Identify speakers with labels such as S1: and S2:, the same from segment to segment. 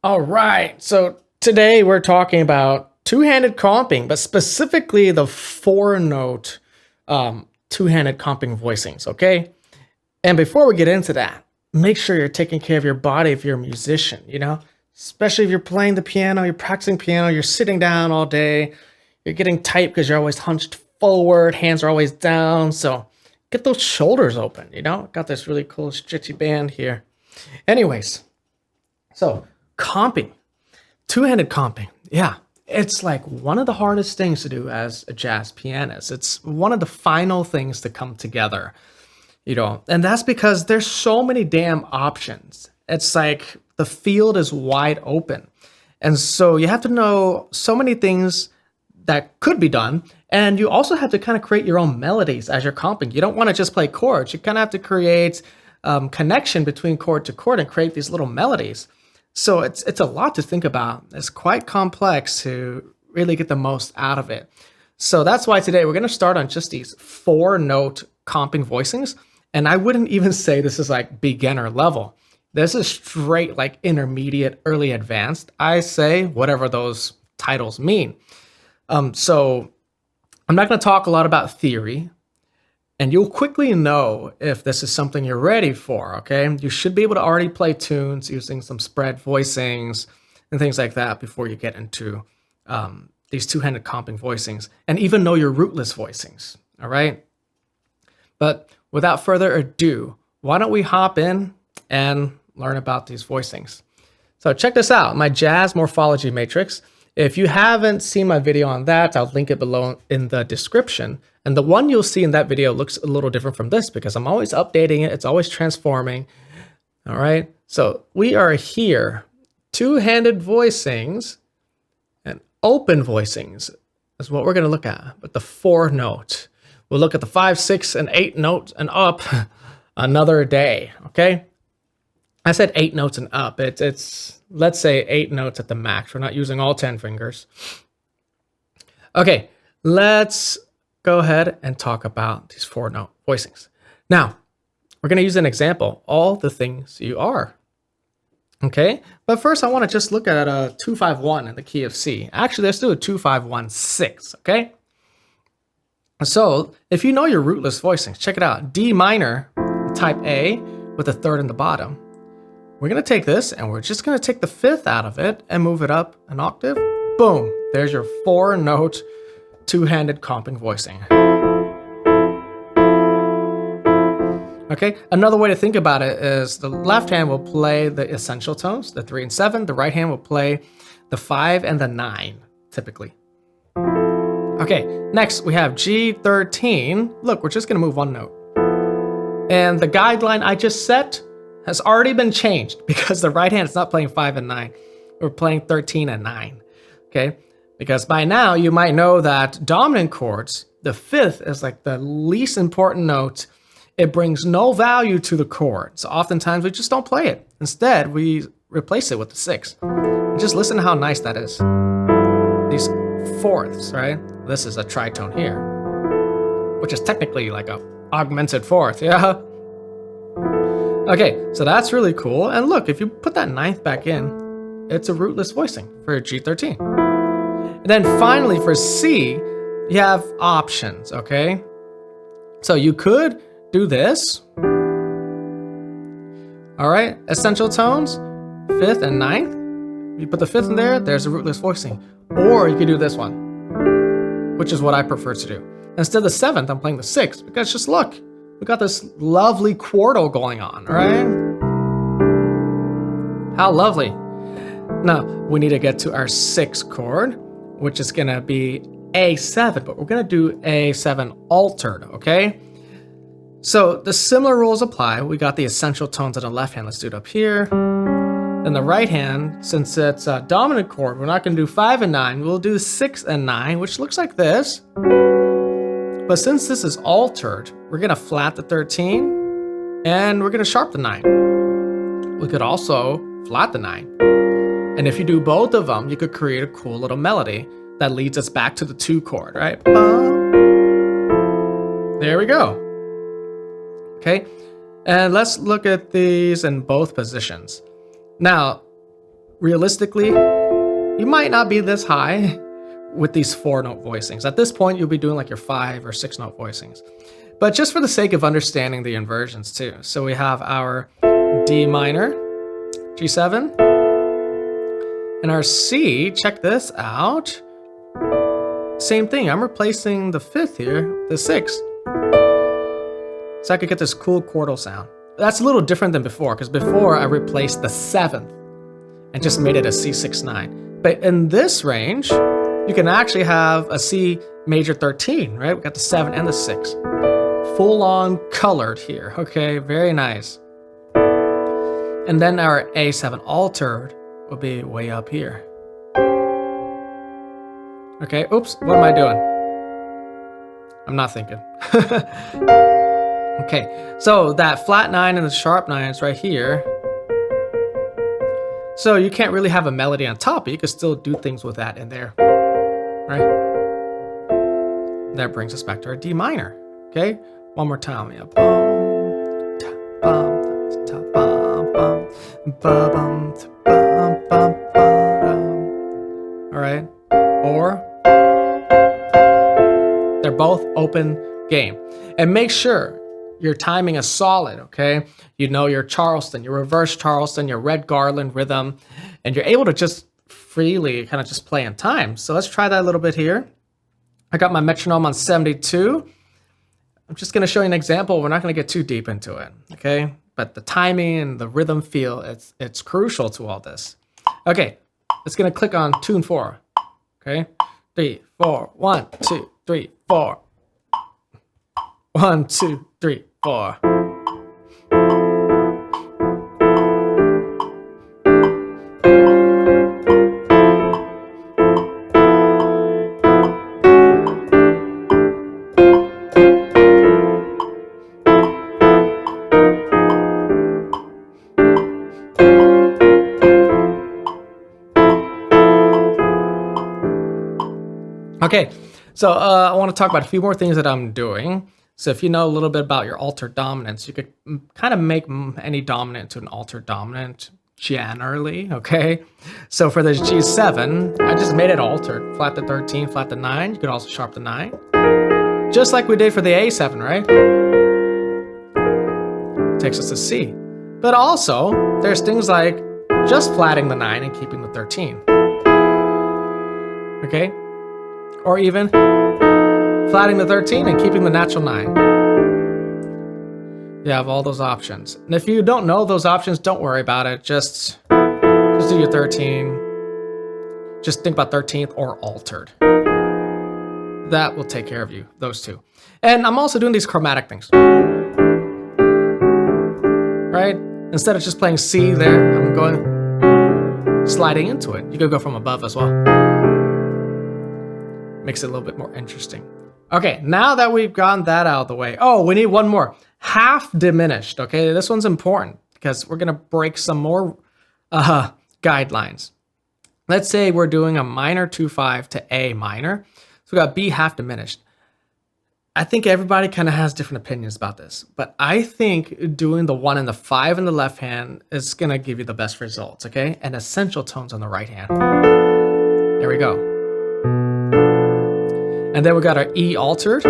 S1: All right, so today we're talking about two-handed comping, but specifically the four-note two-handed comping voicings, okay? And before we get into that, make sure you're taking care of your body if you're a musician, especially if you're playing the piano, you're practicing piano, you're sitting down all day, you're getting tight because you're always hunched forward, hands are always down, so get those shoulders open, Got this really cool stretchy band here. Anyways, so comping, two-handed comping, yeah, it's like one of the hardest things to do as a jazz pianist. It's one of the final things to come together, and that's because there's so many damn options. It's like the field is wide open. And so you have to know so many things that could be done. And you also have to kind of create your own melodies as you're comping. You don't want to just play chords. You kind of have to create connection between chord to chord and create these little melodies. So it's a lot to think about. It's quite complex to really get the most out of it. So that's why today we're going to start on just these four-note comping voicings. And I wouldn't even say this is like beginner level. This is straight like intermediate, early advanced. I say whatever those titles mean. So I'm not going to talk a lot about theory, and you'll quickly know if this is something you're ready for, okay? You should be able to already play tunes using some spread voicings and things like that before you get into these two-handed comping voicings, and even know your rootless voicings, all right? But without further ado, why don't we hop in and learn about these voicings? So check this out, my jazz morphology matrix. If you haven't seen my video on that, I'll link it below in the description. And the one you'll see in that video looks a little different from this because I'm always updating it. It's always transforming. All right. So we are here. Two-handed voicings and open voicings is what we're going to look at. But the four-note. We'll look at the 5, 6, and 8 notes and up another day. Okay. I said 8 notes and up. It's let's say 8 notes at the max. We're not using all 10 fingers. Okay, let's go ahead and talk about these four-note voicings. Now, we're going to use an example, all the things you are. Okay, but first I want to just look at a 2-5-1 in the key of C. Actually, let's do a 2-5-1-6, okay? So, if you know your rootless voicings, check it out. D minor, type A, with a third in the bottom. We're going to take this and we're just going to take the fifth out of it and move it up an octave. Boom. There's your four-note two-handed comping voicing. Okay. Another way to think about it is the left hand will play the essential tones, the 3 and 7. The right hand will play the 5 and the 9, typically. Okay. Next, we have G13. Look, we're just going to move one note. And the guideline I just set has already been changed because the right hand is not playing 5 and 9. We're playing 13 and 9, okay? Because by now you might know that dominant chords, the fifth is like the least important note. It brings no value to the chord. So oftentimes we just don't play it. Instead, we replace it with the 6. And just listen to how nice that is. These fourths, right? This is a tritone here, which is technically like a augmented fourth, yeah? Okay, so that's really cool. And look, if you put that ninth back in, it's a rootless voicing for G13. And then finally for C, you have options, okay? So you could do this. All right, essential tones, 5th and 9th. You put the 5th in there, there's a rootless voicing. Or you could do this one, which is what I prefer to do. Instead of the 7th, I'm playing the 6th because just look. We got this lovely quarto going on, right? How lovely. Now, we need to get to our 6th chord, which is going to be A7, but we're going to do A7 altered, okay? So the similar rules apply. We got the essential tones on the left hand. Let's do it up here. Then the right hand, since it's a dominant chord, we're not going to do 5 and 9. We'll do 6 and 9, which looks like this. But since this is altered, we're going to flat the 13 and we're going to sharp the 9. We could also flat the 9. And if you do both of them, you could create a cool little melody that leads us back to the 2 chord, right? There we go. Okay, and let's look at these in both positions. Now, realistically, you might not be this high with these 4-note voicings. At this point, you'll be doing like your 5 or 6-note voicings. But just for the sake of understanding the inversions too. So we have our D minor, G7, and our C, check this out. Same thing, I'm replacing the 5th here, the 6th. So I could get this cool chordal sound. That's a little different than before, because before I replaced the 7th and just made it a C6-9. But in this range, you can actually have a C major 13, right? We got the 7 and the 6. Full on colored here, okay? Very nice. And then our A7 altered will be way up here. Okay, oops, what am I doing? I'm not thinking. Okay, so that flat 9 and the sharp 9 is right here. So you can't really have a melody on top, but you can still do things with that in there, right? That brings us back to our D minor, okay? One more time, yeah. All right, or they're both open game. And make sure your timing is solid, okay? You know your Charleston, your reverse Charleston, your red garland rhythm, and you're able to just freely kind of just play in time. So let's try that a little bit here. I got my metronome on 72. I'm just gonna show you an example. We're not gonna get too deep into it, okay? But the timing and the rhythm feel, it's crucial to all this. Okay, it's gonna click on tune 4, okay? 3, 4, 1, 2, 3, 4. 1, 2, 3, 4. Okay, so I want to talk about a few more things that I'm doing. So if you know a little bit about your altered dominants, you could kind of make any dominant to an altered dominant generally, okay? So for this G7, I just made it altered. Flat to 13, flat to 9. You could also sharp the 9. Just like we did for the A7, right? Takes us to C. But also, there's things like just flatting the 9 and keeping the 13. Okay? Or even flatting the 13 and keeping the natural 9. You have all those options. And if you don't know those options, don't worry about it. Just do your 13. Just think about 13th or altered. That will take care of you, those two. And I'm also doing these chromatic things. Right? Instead of just playing C there, I'm going sliding into it. You could go from above as well. Makes it a little bit more interesting. Okay, now that we've gotten that out of the way. Oh, we need one more. Half diminished, okay? This one's important because we're gonna break some more guidelines. Let's say we're doing a minor 2-5 to A minor. So we got B half diminished. I think everybody kind of has different opinions about this, but I think doing the 1 and the 5 in the left hand is gonna give you the best results, okay? And essential tones on the right hand. There we go. And then we got our E altered,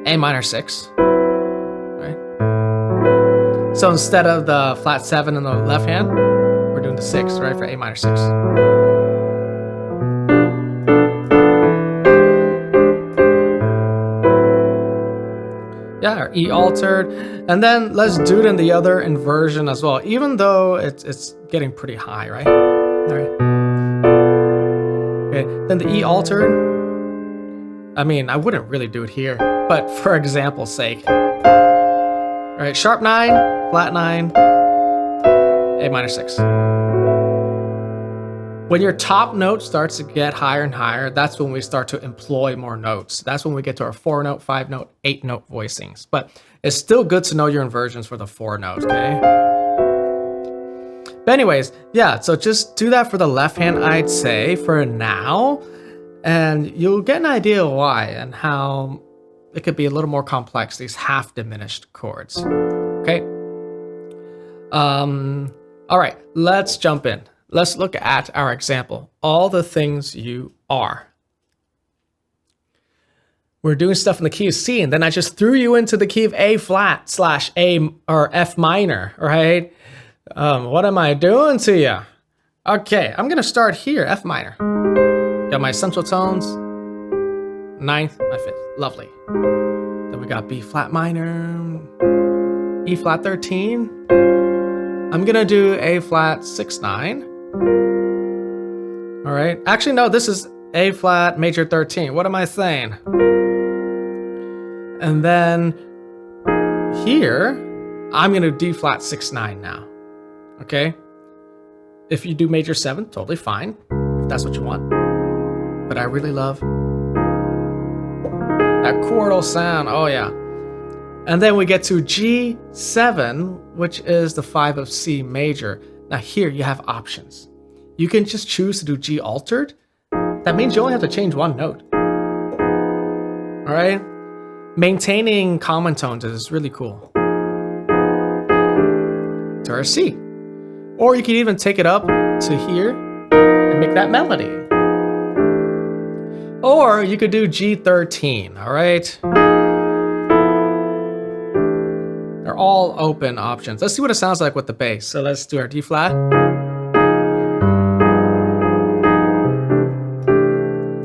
S1: A minor 6, right? So instead of the flat 7 in the left hand, we're doing the 6, right, for A minor 6. Yeah, our E altered. And then let's do it in the other inversion as well, even though it's getting pretty high, right? All right. Okay, then the E altered. I mean, I wouldn't really do it here, but for example's sake. All right, sharp 9, flat 9, A minor 6. When your top note starts to get higher and higher, that's when we start to employ more notes. That's when we get to our 4-note, 5-note, 8-note voicings. But it's still good to know your inversions for the 4 notes, okay? But anyways, yeah, so just do that for the left hand, I'd say, for now. And you'll get an idea of why and how it could be a little more complex, these half diminished chords, okay? All right, let's jump in. Let's look at our example. All the things you are. We're doing stuff in the key of C, and then I just threw you into the key of A flat / A or F minor, right? What am I doing to you? Okay, I'm gonna start here, F minor. Got my essential tones, 9th, my 5th, lovely. Then we got B flat minor, E flat 13. I'm gonna do A flat 6 9. All right, actually no, this is A flat major 13. What am I saying? And then here, I'm gonna D flat 6 9 now. Okay? If you do major 7, totally fine, if that's what you want. But I really love that chordal sound. Oh yeah. And then we get to G7, which is the 5 of C major. Now here you have options. You can just choose to do G altered. That means you only have to change one note. All right? Maintaining common tones is really cool. To our C. Or you can even take it up to here and make that melody. Or you could do G13, all right? They're all open options. Let's see what it sounds like with the bass. So let's do our D flat.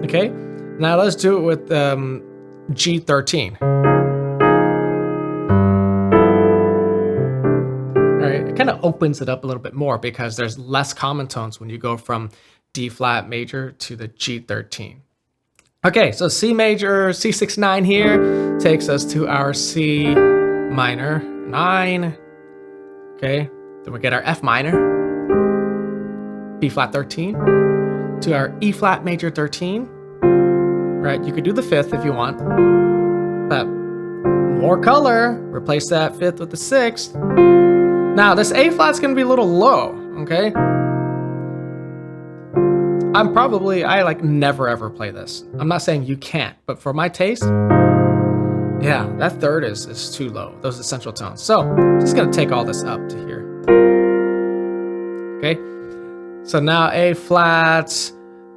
S1: Okay, now let's do it with G13. All right, it kind of opens it up a little bit more because there's less common tones when you go from D flat major to the G13. Okay, so C major, C6 9 here takes us to our C minor 9. Okay, then we get our F minor, B flat 13, to our E flat major 13. Right, you could do the 5th if you want, but more color, replace that 5th with the 6th. Now this A flat's gonna be a little low, okay? I like never ever play this. I'm not saying you can't, but for my taste, yeah, that 3rd is too low, those essential tones. So I'm just gonna take all this up to here. Okay, so now A flat,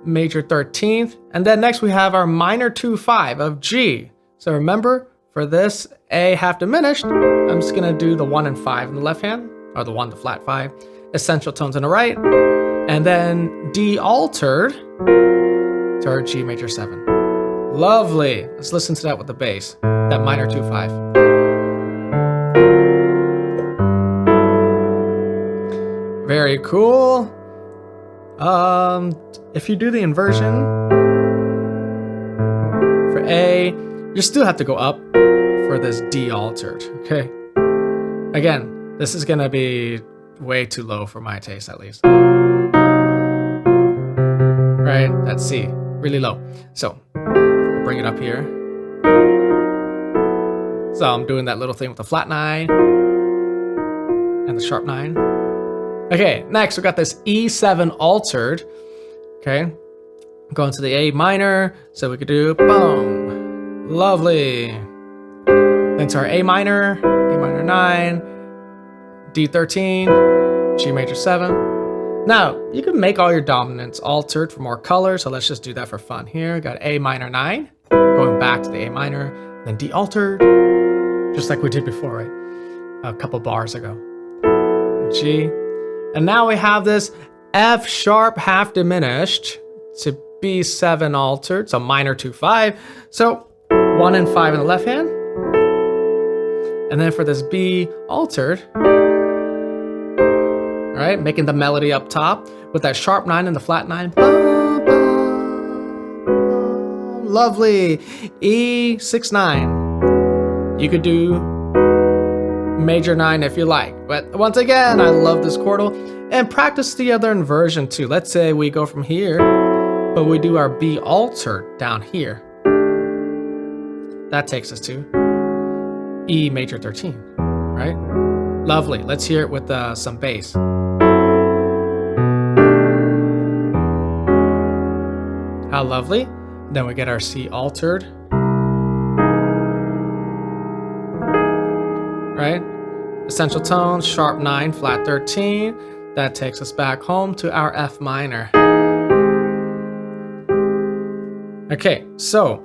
S1: major 13th, and then next we have our minor 2/5 of G. So remember, for this A half diminished, I'm just gonna do the 1 and 5 in the left hand, or the 1 to flat 5, essential tones on the right, and then D altered to our G major 7. Lovely. Let's listen to that with the bass, that minor 2/5. Very cool. If you do the inversion for A, you still have to go up for this D altered, okay? Again, this is gonna be way too low for my taste, at least. Right, that's C, really low. So, bring it up here. So I'm doing that little thing with the flat 9 and the sharp 9. Okay, next we got this E7 altered. Okay, going to the A minor, so we could do boom, lovely. Then to our A minor 9, D13, G major 7. Now you can make all your dominants altered for more color, so let's just do that for fun here. Got A minor 9, going back to the A minor, then D altered, just like we did before, right? A couple bars ago. G. And now we have this F sharp half diminished to B7 altered, so minor 2/5. So 1 and 5 in the left hand. And then for this B altered, all right, making the melody up top with that sharp 9 and the flat 9. Lovely. E6 9. You could do major 9 if you like, but once again, I love this chordal. And practice the other inversion too. Let's say we go from here, but we do our B altered down here. That takes us to E major 13, right? Lovely. Let's hear it with some bass. How lovely. Then we get our C altered. Right? Essential tones, sharp 9, flat 13. that takes us back home to our F minor. Okay, so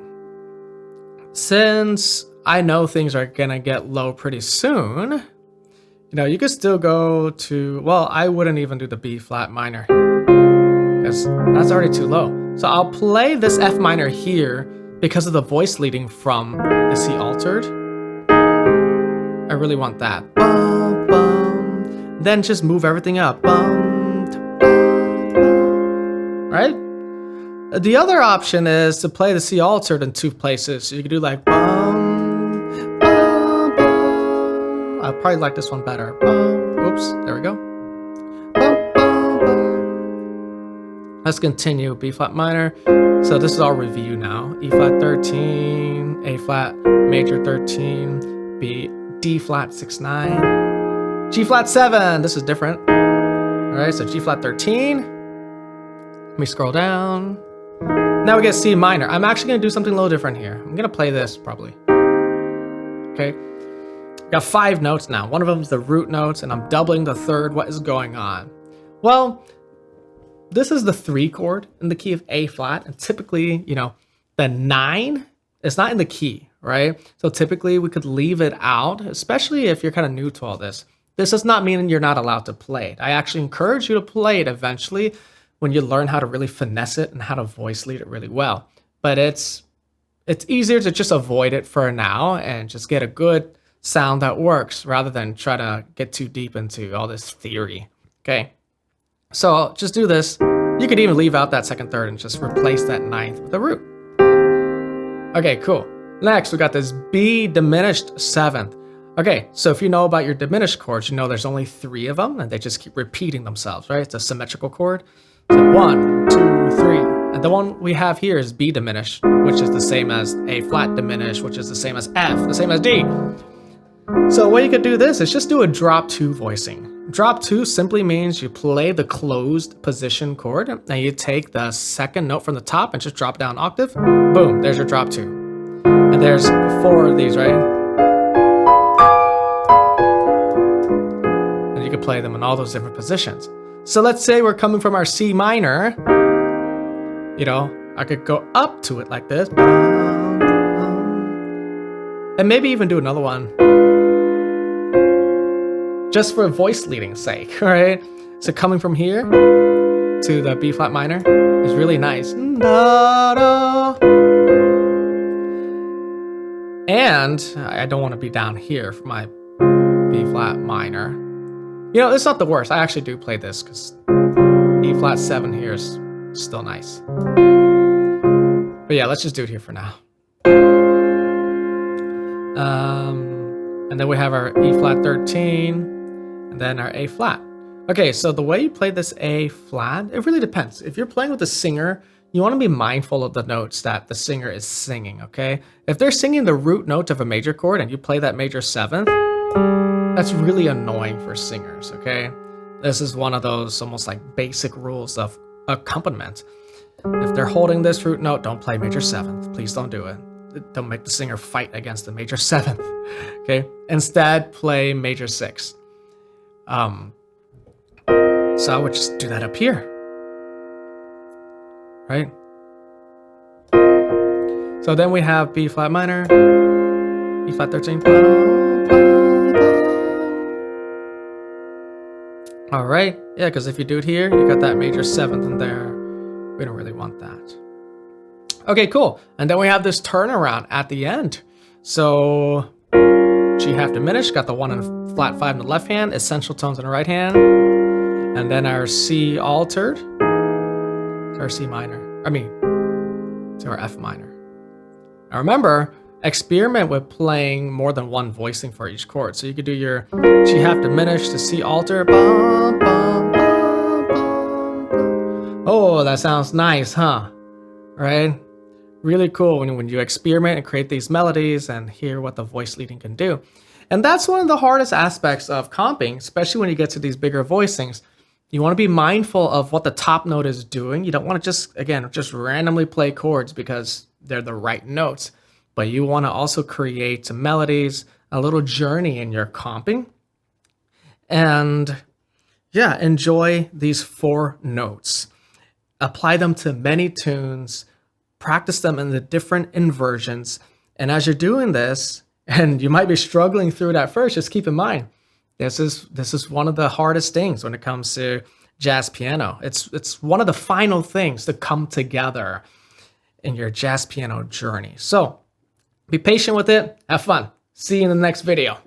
S1: since I know things are gonna get low pretty soon, you know, you could still go to, well, I wouldn't even do the B flat minor because that's already too low. So I'll play this F minor here because of the voice leading from the C altered. I really want that. Bum, bum. Then just move everything up. Bum, right? The other option is to play the C altered in 2 places. So you could do like bum, bum, bum. I probably like this one better. Bum. Oops, there we go. Bum, bum, bum. Let's continue. B flat minor. So this is our review now. E flat 13, A flat major 13, D flat 6-9, G flat 7. This is different. All right, so G flat 13. Let me scroll down. Now we get C minor. I'm actually going to do something a little different here. I'm going to play this probably. Okay. Got 5 notes now. One of them is the root notes, and I'm doubling the third. What is going on? Well, this is the 3 chord in the key of A flat, and typically, you know, the 9 is not in the key, right? So typically we could leave it out, especially if you're kind of new to all this. This does not mean you're not allowed to play it. I actually encourage you to play it eventually when you learn how to really finesse it and how to voice lead it really well. But it's easier to just avoid it for now and just get a good sound that works rather than try to get too deep into all this theory, okay? So just do this. You could even leave out that second, third and just replace that 9th with a root. Okay, cool. Next, we got this B diminished 7th. Okay, so if you know about your diminished chords, you know there's only 3 of them and they just keep repeating themselves, right? It's a symmetrical chord. So 1, 2, 3. And the one we have here is B diminished, which is the same as A flat diminished, which is the same as F, the same as D. So what you could do this is just do a drop 2 voicing. Drop 2 simply means you play the closed position chord and you take the second note from the top and just drop down an octave. Boom, there's your drop 2. And there's 4 of these, right? And you can play them in all those different positions. So let's say we're coming from our C minor. You know, I could go up to it like this. And maybe even do another one. Just for voice leading's sake, right? So coming from here to the B flat minor is really nice. And I don't want to be down here for my B flat minor. You know, it's not the worst. I actually do play this because E flat 7 here is still nice. But yeah, let's just do it here for now. And then we have our E flat 13. And then our A flat. Okay, so the way you play this A flat, it really depends. If you're playing with a singer, you want to be mindful of the notes that the singer is singing, okay? If they're singing the root note of a major chord and you play that major 7th, that's really annoying for singers, okay? This is one of those almost like basic rules of accompaniment. If they're holding this root note, don't play major 7th. Please don't do it. Don't make the singer fight against the major 7th, okay? Instead, play major 6th. So I would just do that up here, right? So then we have B flat minor, E flat 13. All right, yeah, because if you do it here, you got that major 7th in there. We don't really want that. Okay, cool. And then we have this turnaround at the end. So G half diminished, got the 1 and flat 5 in the left hand, essential tones in the right hand, and then our C altered to our C minor, to our F minor. Now remember, experiment with playing more than one voicing for each chord. So you could do your G half diminished to C altered. Bum, bum, bum, bum, bum. Oh, that sounds nice, huh? Right? Really cool when you experiment and create these melodies and hear what the voice leading can do. And that's one of the hardest aspects of comping, especially when you get to these bigger voicings. You want to be mindful of what the top note is doing. You don't want to just randomly play chords because they're the right notes. But you want to also create some melodies, a little journey in your comping. And yeah, enjoy these 4 notes. Apply them to many tunes, practice them in the different inversions. And as you're doing this, and you might be struggling through it at first, just keep in mind, this is one of the hardest things when it comes to jazz piano. It's one of the final things to come together in your jazz piano journey. So be patient with it, have fun. See you in the next video.